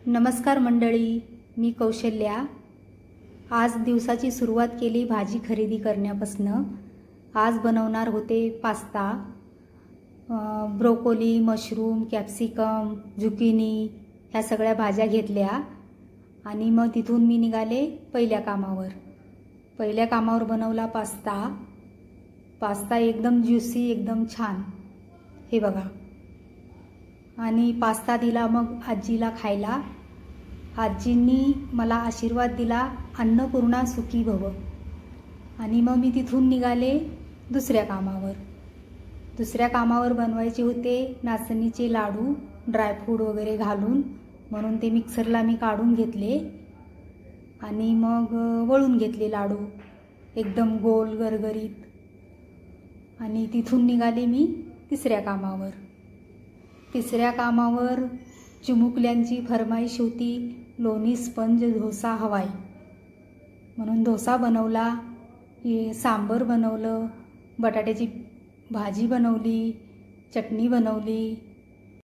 नमस्कार मंडळी, मी कौशल्या। आज दिवसाची सुरुवात केली भाजी खरेदी करण्यापासून। आज बनवणार होते pasta. Broccoli, mushroom, capsicum, zucchini ह्या सगळ्या भाज्या घेतल्या आणि मग तिथून मी निघाले पहिल्या कामावर बनवला पास्ता एकदम ज्युसी, एकदम छान। हे बघा, आणि पास्ता दिला मग आजीला खायला। आजींनी मला आशीर्वाद दिला, अन्नपूर्णा सुखी भव। आणि मग मी तिथून निघाले दुसऱ्या कामावर बनवायचे होते नाचणीचे लाडू, ड्रायफ्रूट वगैरे घालून, म्हणून ते मिक्सरला मी काढून घेतले आणि मग वळून घेतले लाडू एकदम गोल गरगरीत। आणि तिथून निघाले मी तिसऱ्या कामावर चिमुकल्यांची फरमाईश होती, लोणी स्पंज डोसा हवाय, म्हणून डोसा बनवला, सांबर बनवलं, बटाट्याची भाजी बनवली, चटणी बनवली।